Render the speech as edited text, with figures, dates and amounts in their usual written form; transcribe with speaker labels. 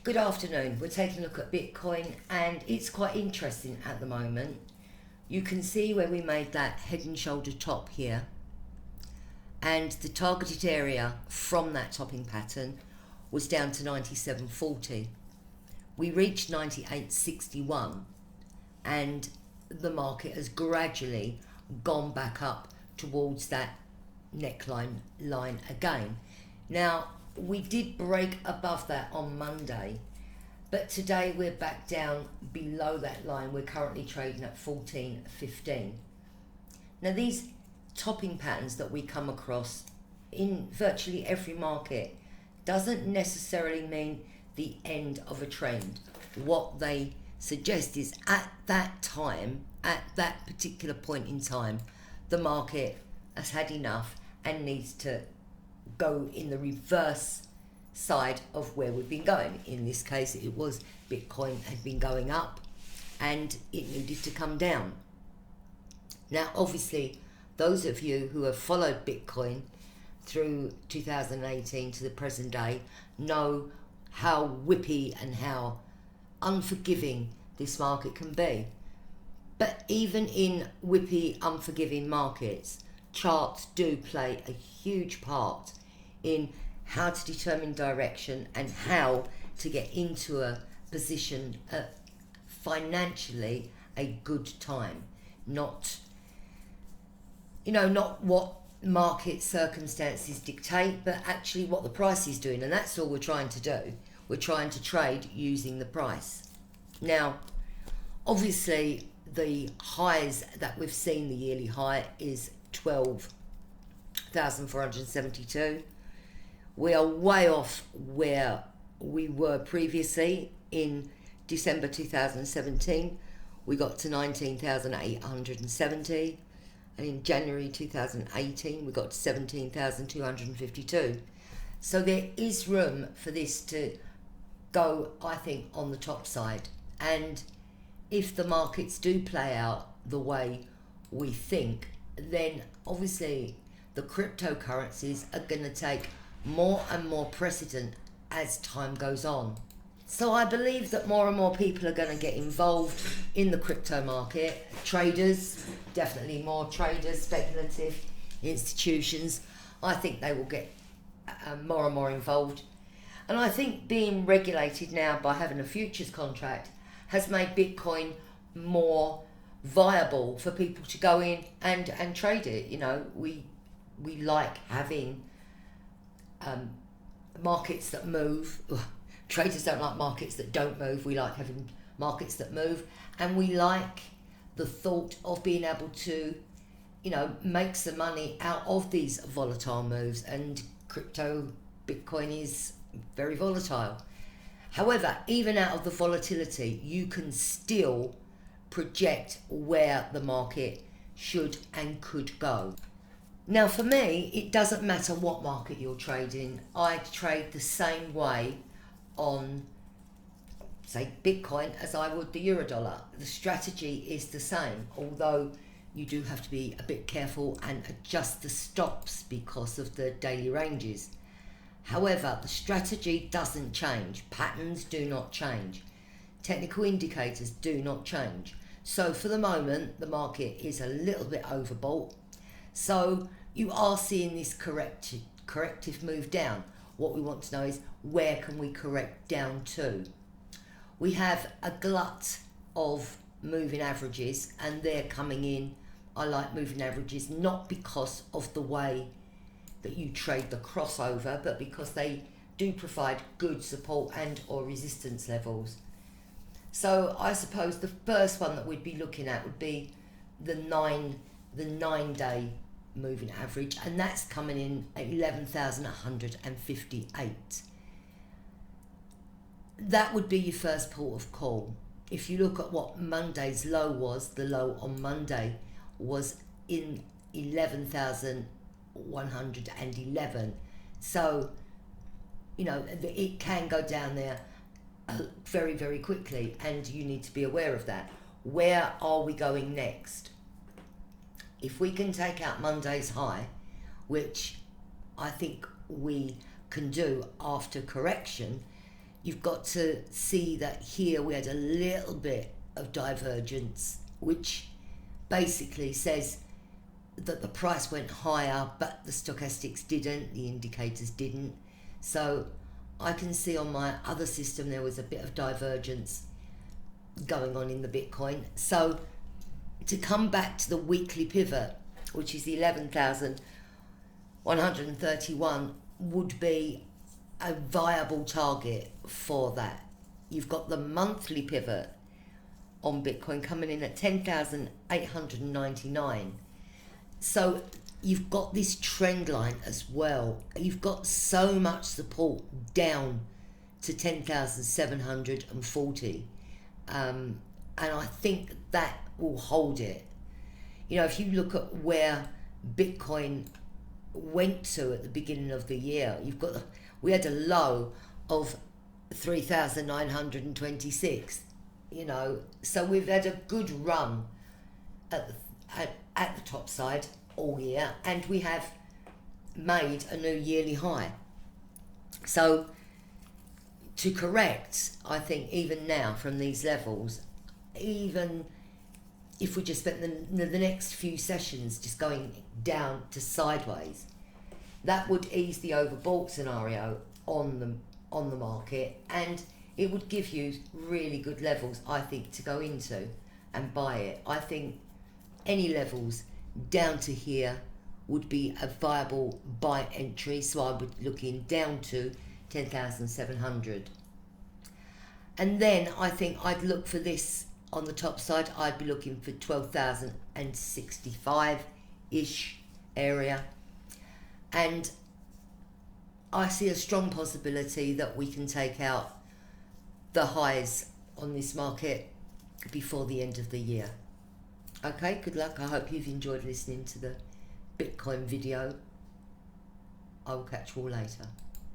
Speaker 1: Good afternoon. We're taking a look at Bitcoin, and it's quite interesting at the moment. You can see where we made that head and shoulder top here, and the targeted area from that topping pattern was down to 97.40. We reached 98.61, and the market has gradually gone back up towards that neckline line again. Now, we did break above that on Monday, but today we're back down below that line. We're currently trading at 14.15. Now, these topping patterns that we come across in virtually every market doesn't necessarily mean the end of a trend. What they suggest is at that time, at that particular point in time, the market has had enough and needs to go in the reverse side of where we've been going. In this case, it was Bitcoin had been going up and it needed to come down. Now, obviously, those of you who have followed Bitcoin through 2018 to the present day know how whippy and how unforgiving this market can be. But even in whippy, unforgiving markets, charts do play a huge part in how to determine direction and how to get into a position at financially a good time. Not what market circumstances dictate, but actually what the price is doing. And that's all we're trying to do. We're trying to trade using the price. Now, obviously, the highs that we've seen, the yearly high is 12,472. We are way off where we were previously. In December 2017, we got to 19,870. And in January 2018, we got to 17,252. So there is room for this to go, I think, on the top side. And if the markets do play out the way we think, then obviously the cryptocurrencies are going to take more and more precedent as time goes on. So I believe that more and more people are going to get involved in the crypto market. Traders, definitely more traders, speculative institutions. I think they will get more and more involved. And I think being regulated now by having a futures contract has made Bitcoin more viable for people to go in and trade it. We like having markets that move. Traders don't like markets that don't move. We like having markets that move, and we like the thought of being able to make some money out of these volatile moves. And Bitcoin is very volatile. However, even out of the volatility, you can still project where the market should and could go. Now, for me, it doesn't matter what market you're trading. I trade the same way on, say, Bitcoin as I would the Eurodollar. The strategy is the same, although you do have to be a bit careful and adjust the stops because of the daily ranges. However, the strategy doesn't change. Patterns do not change. Technical indicators do not change. So for the moment, the market is a little bit overbought. So you are seeing this corrective move down. What we want to know is, where can we correct down to? We have a glut of moving averages, and they're coming in. I like moving averages not because of the way that you trade the crossover, but because they do provide good support and or resistance levels. So I suppose the first one that we'd be looking at would be the 9-day moving average, and that's coming in at 11,158. That would be your first port of call. If you look at what Monday's low was, the low on Monday was in 11,111. So it can go down there very, very quickly, and you need to be aware of that. Where are we going next? If we can take out Monday's high, which I think we can do after correction, you've got to see that here we had a little bit of divergence, which basically says that the price went higher, but the stochastics didn't, the indicators didn't. So I can see on my other system there was a bit of divergence going on in the Bitcoin. So to come back to the weekly pivot, which is 11,131, would be a viable target for that. You've got the monthly pivot on Bitcoin coming in at 10,899. So you've got this trend line as well. You've got so much support down to 10,740. And I think that will hold it. You know, if you look at where Bitcoin went to at the beginning of the year, we had a low of 3,926. You know, so we've had a good run at the top side all year, and we have made a new yearly high. So to correct, I think even now from these levels, even if we just spent the next few sessions just going down to sideways, that would ease the overbought scenario on the market, and it would give you really good levels, I think, to go into and buy it. I think any levels down to here would be a viable buy entry, so I would look in down to 10,700. And then I think I'd look for this on the top side. I'd be looking for 12,065-ish area. And I see a strong possibility that we can take out the highs on this market before the end of the year. Okay, good luck. I hope you've enjoyed listening to the Bitcoin video. I will catch you all later.